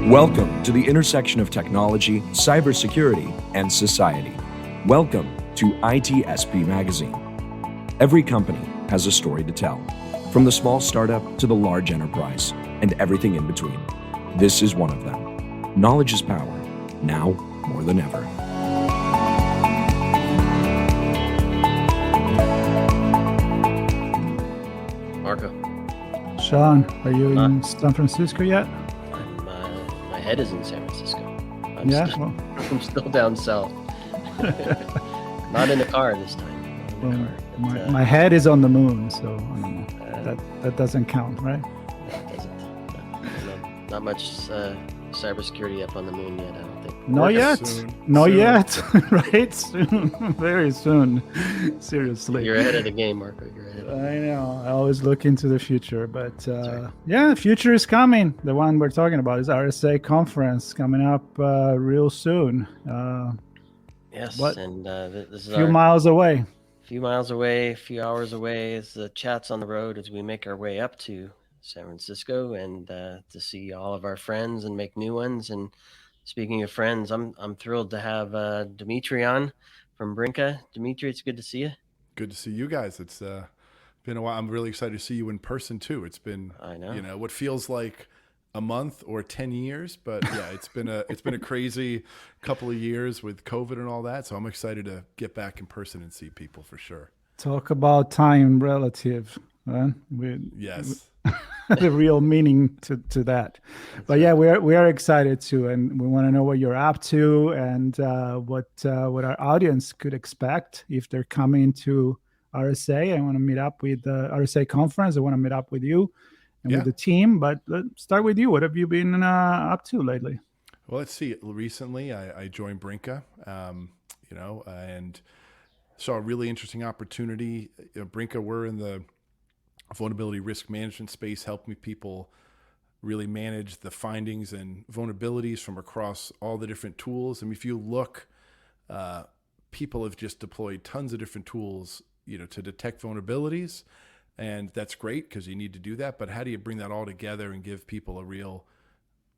Welcome to the intersection of technology, cybersecurity, and society. Welcome to ITSP Magazine. Every company has a story to tell, from the small startup to the large enterprise, and everything in between. This is one of them. Knowledge is power, now more than ever. Marco. Sean, are you in San Francisco yet? My head is in San Francisco. I'm still down south. Not in a car this time. My head is on the moon, so I don't know. That doesn't count, right? That doesn't. Not much cybersecurity up on the moon yet, I don't think. Not yet. Right? Soon. Very soon. Seriously. You're ahead of the game, Marco. I know. I always look into the future, but right. the future is coming. The one we're talking about is RSA conference coming up real soon. Yes, and this is a few miles away. A few miles away, a few hours away as the chat's on the road as we make our way up to San Francisco and to see all of our friends and make new ones. And speaking of friends, I'm thrilled to have Dimitri on from Brinqa. Dimitri, it's good to see you. Good to see you guys. It's been a while. I'm really excited to see you in person too. It's been, I know, what feels like a month or 10 years, but yeah, it's been a crazy couple of years with COVID and all that. So I'm excited to get back in person and see people for sure. Talk about time relative. Yes. The real meaning to that. But yeah, we are excited too, and we want to know what you're up to and what our audience could expect if they're coming to RSA. I want to meet up with the RSA conference. I want to meet up with you and with the team. But let's start with you. What have you been up to lately? Well, let's see. Recently, I joined Brinqa, and saw a really interesting opportunity. Brinqa, we're in the vulnerability risk management space, helping people really manage the findings and vulnerabilities from across all the different tools. And if you look, people have just deployed tons of different tools, to detect vulnerabilities. And that's great because you need to do that. But how do you bring that all together and give people a real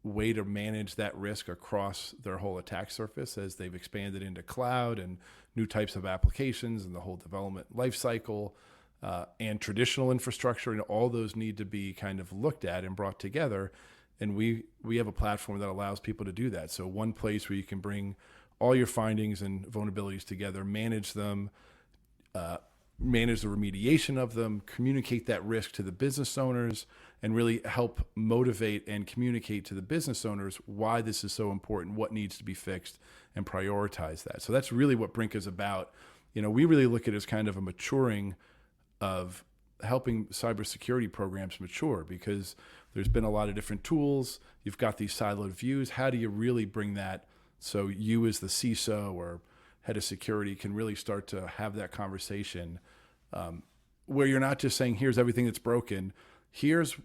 way to manage that risk across their whole attack surface as they've expanded into cloud and new types of applications and the whole development lifecycle? And traditional infrastructure, and all those need to be kind of looked at and brought together. And we have a platform that allows people to do that. So one place where you can bring all your findings and vulnerabilities together, manage them, manage the remediation of them, communicate that risk to the business owners, and really help motivate and communicate to the business owners why this is so important, what needs to be fixed, and prioritize that. So that's really what Brinqa is about. We really look at it as kind of a maturing of helping cybersecurity programs mature, because there's been a lot of different tools. You've got these siloed views. How do you really bring that so you as the CISO or head of security can really start to have that conversation where you're not just saying, here's everything that's broken. Here's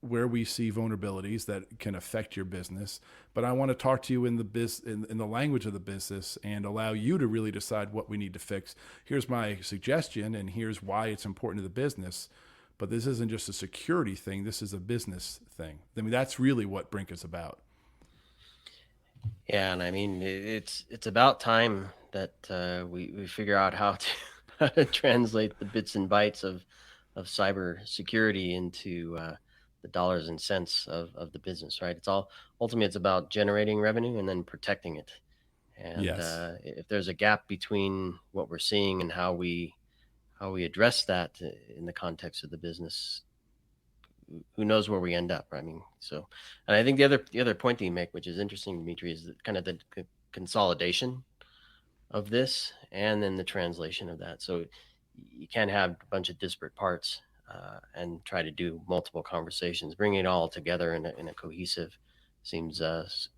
where we see vulnerabilities that can affect your business, but I want to talk to you in the language of the business and allow you to really decide what we need to fix. Here's my suggestion, and here's why it's important to the business. But this isn't just a security thing. This is a business thing. I mean, that's really what Brinqa is about. Yeah, and I mean, it's about time that we figure out how to translate the bits and bytes of cybersecurity into the dollars and cents of the business, right? Ultimately it's about generating revenue and then protecting it. And yes. If there's a gap between what we're seeing and how we address that in the context of the business, who knows where we end up? I mean, so, and I think the other point that you make, which is interesting, Dimitri, is kind of the consolidation of this and then the translation of that. So you can't have a bunch of disparate parts and try to do multiple conversations. Bringing it all together in a cohesive seems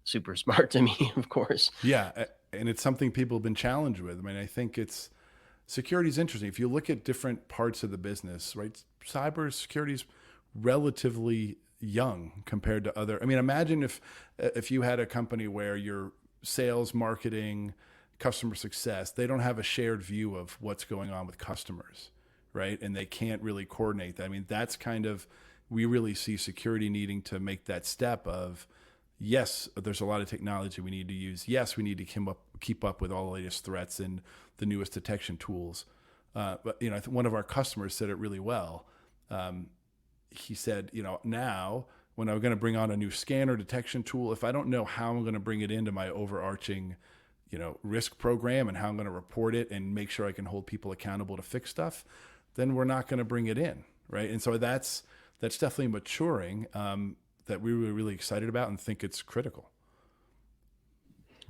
super smart to me, of course. Yeah, and it's something people have been challenged with. I mean, I think security is interesting. If you look at different parts of the business, right? Cybersecurity is relatively young compared to other. I mean, imagine if you had a company where your sales, marketing, customer success, they don't have a shared view of what's going on with customers, right? And they can't really coordinate that. I mean, that's kind of, we really see security needing to make that step of, Yes, there's a lot of technology we need to use. Yes, we need to keep up with all the latest threats and the newest detection tools. But you know, I think one of our customers said it really well. He said, you know, now when I'm going to bring on a new scanner detection tool, if I don't know how I'm going to bring it into my overarching, you know, risk program and how I'm going to report it and make sure I can hold people accountable to fix stuff, then we're not going to bring it in, right? And so that's definitely maturing. That we were really excited about and think it's critical.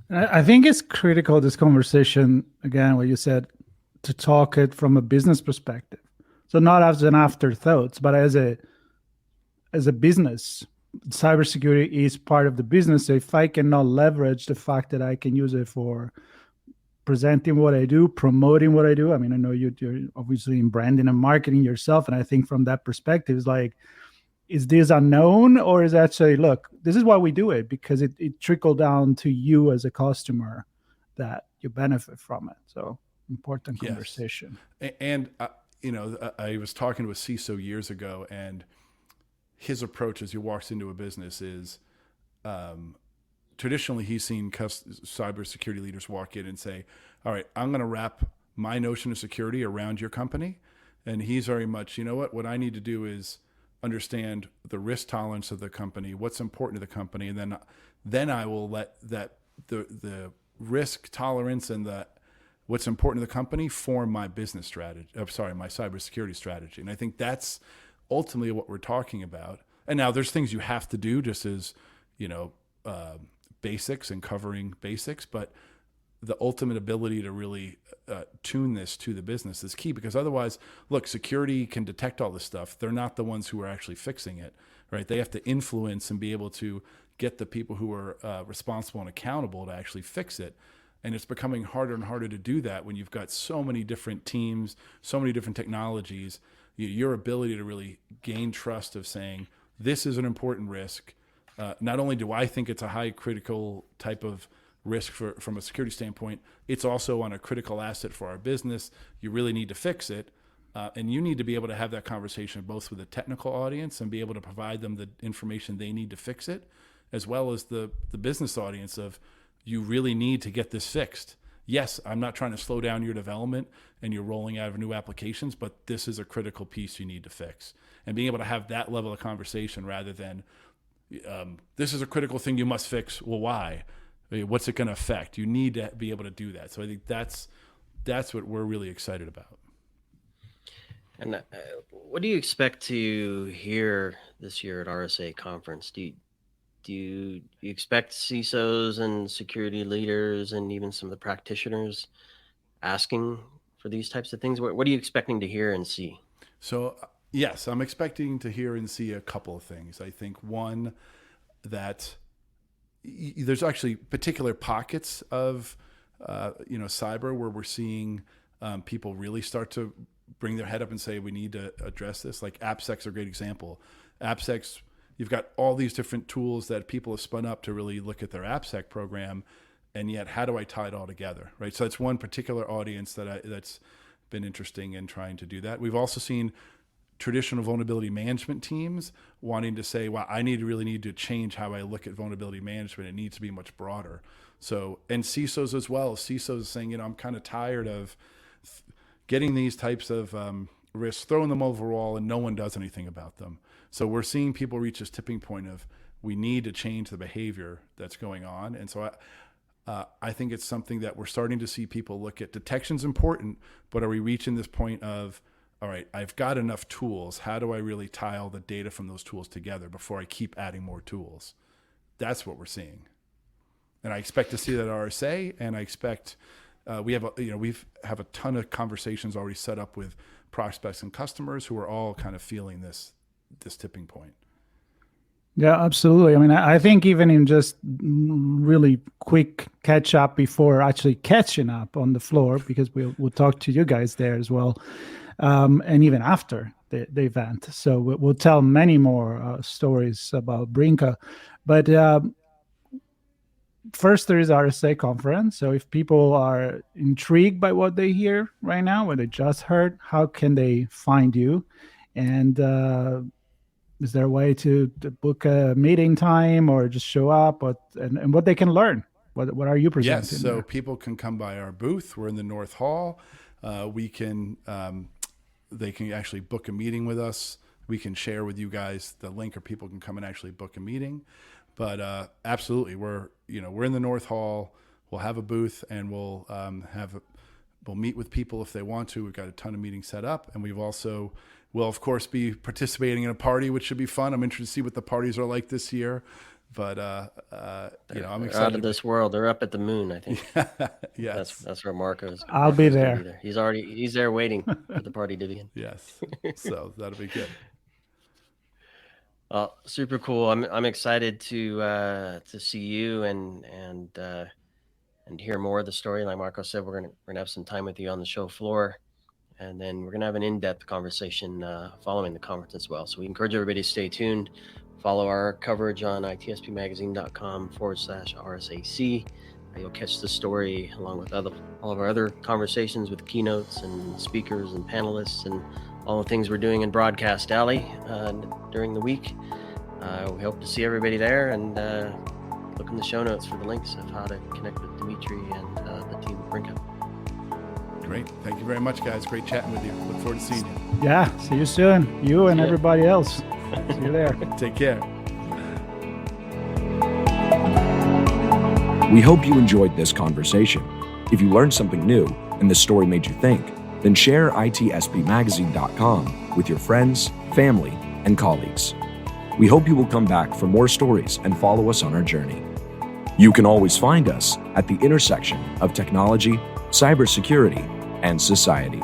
I think it's critical, this conversation, again, what you said, to talk it from a business perspective. So not as an afterthought, but as a business. Cybersecurity is part of the business. So if I cannot leverage the fact that I can use it for presenting what I do, promoting what I do. I mean, I know you're obviously in branding and marketing yourself. And I think from that perspective, it's like, is this unknown, or is actually, look, this is why we do it, because it trickled down to you as a customer that you benefit from it. So important conversation. Yes. And you know, I was talking to a CISO years ago, and his approach as he walks into a business is, traditionally he's seen cybersecurity leaders walk in and say, all right, I'm going to wrap my notion of security around your company. And he's very much, you know what I need to do is understand the risk tolerance of the company, what's important to the company, and then I will let that the risk tolerance and the what's important to the company form my business strategy. My cybersecurity strategy. And I think that's ultimately what we're talking about. And now there's things you have to do, just as, you know, basics and covering basics, but the ultimate ability to really tune this to the business is key, because otherwise, look, security can detect all this stuff. They're not the ones who are actually fixing it, right? They have to influence and be able to get the people who are responsible and accountable to actually fix it. And it's becoming harder and harder to do that when you've got so many different teams, so many different technologies. Your ability to really gain trust of saying, this is an important risk. Not only do I think it's a high critical type of risk from a security standpoint, it's also on a critical asset for our business. You really need to fix it. And you need to be able to have that conversation both with the technical audience and be able to provide them the information they need to fix it, as well as the business audience of, you really need to get this fixed. Yes, I'm not trying to slow down your development and you're rolling out of new applications, but this is a critical piece you need to fix. And being able to have that level of conversation rather than, this is a critical thing you must fix. Well, why? What's it going to affect? You need to be able to do that. So I think that's what we're really excited about. And what do you expect to hear this year at RSA conference? Do you expect CISOs and security leaders and even some of the practitioners asking for these types of things? What are you expecting to hear and see? So yes, I'm expecting to hear and see a couple of things. I think one, that there's actually particular pockets of cyber where we're seeing people really start to bring their head up and say, we need to address this. Like AppSec's a great example. AppSec's, you've got all these different tools that people have spun up to really look at their AppSec program, and yet how do I tie it all together, right? So that's one particular audience that's been interesting in trying to do that. We've also seen traditional vulnerability management teams wanting to say, well, I really need to change how I look at vulnerability management. It needs to be much broader. So, and CISOs as well. CISOs saying, I'm kind of tired of getting these types of risks, throwing them overall, and no one does anything about them. So we're seeing people reach this tipping point of, we need to change the behavior that's going on. And so I think it's something that we're starting to see people look at. Detection's important, but are we reaching this point of, all right, I've got enough tools. How do I really tie all the data from those tools together before I keep adding more tools? That's what we're seeing. And I expect to see that at RSA, and I expect we have a ton of conversations already set up with prospects and customers who are all kind of feeling this tipping point. Yeah, absolutely. I mean, I think even in just really quick catch up before actually catching up on the floor, because we'll talk to you guys there as well, and even after the event. So we'll tell many more stories about Brinqa. But first, there is RSA conference. So if people are intrigued by what they hear right now, what they just heard, how can they find you? And Is there a way to book a meeting time or just show up, and what they can learn? What are you presenting? Yes, so people can come by our booth. We're in the North Hall. They can actually book a meeting with us. We can share with you guys the link, or people can come and actually book a meeting. But absolutely, we're in the North Hall. We'll have a booth, and we'll meet with people if they want to. We've got a ton of meetings set up, and we'll of course be participating in a party, which should be fun. I'm interested to see what the parties are like this year. But I'm excited. They're out of this world. They're up at the moon, I think. Yes, that's where Marco's. I'll be there. He's there waiting for the party to begin. Yes, so that'll be good. Super cool. I'm excited to see you and hear more of the story. Like Marco said, we're gonna have some time with you on the show floor, and then we're gonna have an in-depth conversation following the conference as well. So we encourage everybody to stay tuned. Follow our coverage on itspmagazine.com/RSAC. You'll catch the story along with all of our other conversations with keynotes and speakers and panelists and all the things we're doing in Broadcast Alley during the week. We hope to see everybody there, and look in the show notes for the links of how to connect with Dimitri and the team at Brinqa. Great. Thank you very much, guys. Great chatting with you. Look forward to seeing you. Yeah. See you soon. You and everybody else. See you there. Take care. We hope you enjoyed this conversation. If you learned something new and the story made you think, then share itspmagazine.com with your friends, family, and colleagues. We hope you will come back for more stories and follow us on our journey. You can always find us at the intersection of technology, cybersecurity, and society.